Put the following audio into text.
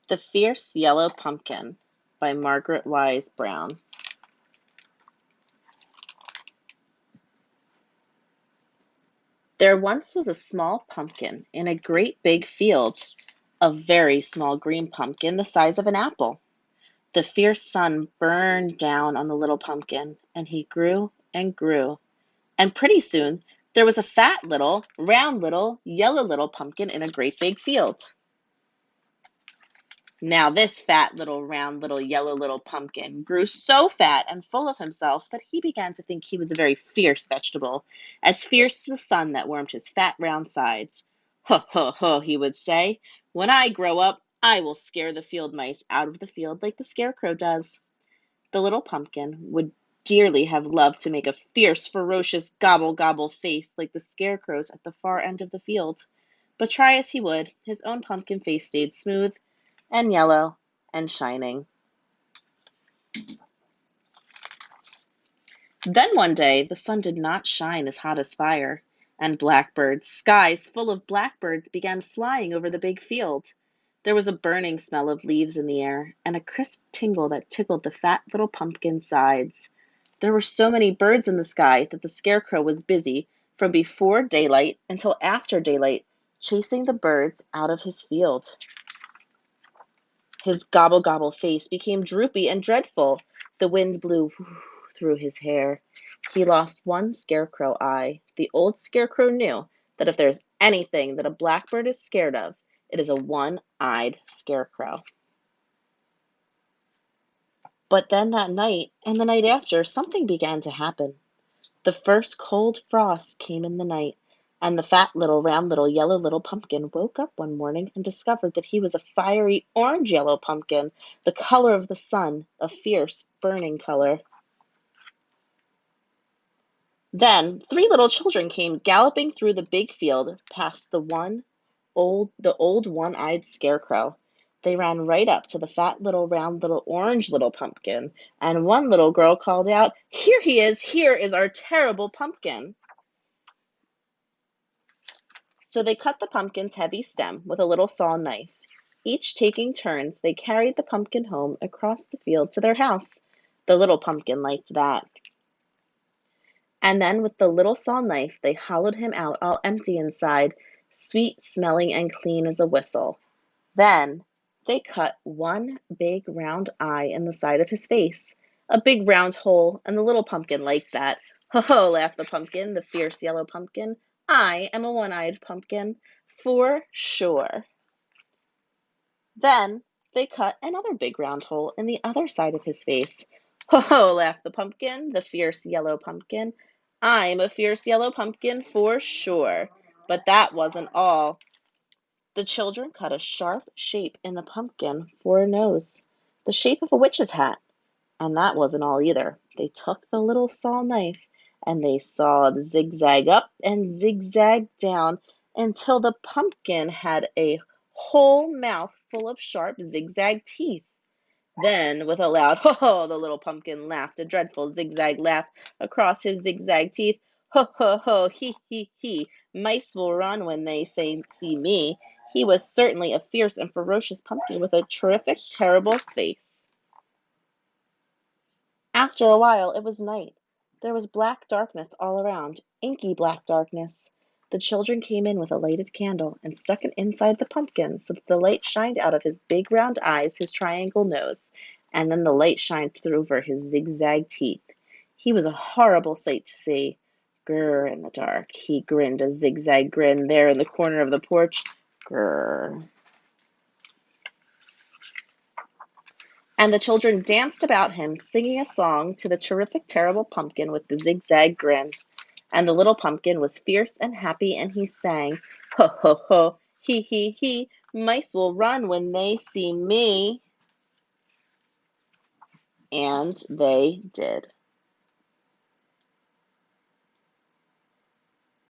The Fierce Yellow Pumpkin by Margaret Wise Brown. There once was a small pumpkin in a great big field, a very small green pumpkin the size of an apple. The fierce sun burned down on the little pumpkin, and he grew and grew, and pretty soon there was a fat little, round little, yellow little pumpkin in a great big field. Now this fat little round little yellow little pumpkin grew so fat and full of himself that he began to think he was a very fierce vegetable, as fierce as the sun that warmed his fat round sides. Ho, ho, ho, he would say, when I grow up, I will scare the field mice out of the field like the scarecrow does. The little pumpkin would dearly have loved to make a fierce, ferocious, gobble, gobble face like the scarecrow's at the far end of the field. But try as he would, his own pumpkin face stayed smooth and yellow and shining. Then one day the sun did not shine as hot as fire, and blackbirds, skies full of blackbirds, began flying over the big field. There was a burning smell of leaves in the air, and a crisp tingle that tickled the fat little pumpkin's sides. There were so many birds in the sky that the scarecrow was busy from before daylight until after daylight, chasing the birds out of his field. His gobble gobble face became droopy and dreadful. The wind blew through his hair. He lost one scarecrow eye. The old scarecrow knew that if there's anything that a blackbird is scared of, it is a one-eyed scarecrow. But then that night and the night after, something began to happen. The first cold frost came in the night, and the fat little, round little, yellow little pumpkin woke up one morning and discovered that he was a fiery orange-yellow pumpkin, the color of the sun, a fierce, burning color. Then 3 little children came galloping through the big field past the old one-eyed scarecrow. They ran right up to the fat little, round little, orange little pumpkin, and one little girl called out, "Here he is! Here is our terrible pumpkin!" So they cut the pumpkin's heavy stem with a little saw knife. Each taking turns, they carried the pumpkin home across the field to their house. The little pumpkin liked that. And then with the little saw knife, they hollowed him out all empty inside, sweet smelling and clean as a whistle. Then they cut one big round eye in the side of his face, a big round hole, and the little pumpkin liked that. Ho, ho, laughed the pumpkin, the fierce yellow pumpkin. I am a one-eyed pumpkin, for sure. Then they cut another big round hole in the other side of his face. Ho, ho, laughed the pumpkin, the fierce yellow pumpkin. I'm a fierce yellow pumpkin for sure. But that wasn't all. The children cut a sharp shape in the pumpkin for a nose, the shape of a witch's hat. And that wasn't all either. They took the little saw knife and they sawed zigzag up and zigzag down until the pumpkin had a whole mouth full of sharp zigzag teeth. Then, with a loud ho ho, the little pumpkin laughed a dreadful zigzag laugh across his zigzag teeth. Ho ho ho, he he, mice will run when they see me. He was certainly a fierce and ferocious pumpkin with a terrific, terrible face. After a while it was night. There was black darkness all around, inky black darkness. The children came in with a lighted candle and stuck it inside the pumpkin so that the light shined out of his big round eyes, his triangle nose, and then the light shined through over his zigzag teeth. He was a horrible sight to see. Grr, in the dark. He grinned a zigzag grin there in the corner of the porch. Grr. And the children danced about him, singing a song to the terrific, terrible pumpkin with the zigzag grin. And the little pumpkin was fierce and happy, and he sang, ho, ho, ho, he, mice will run when they see me. And they did.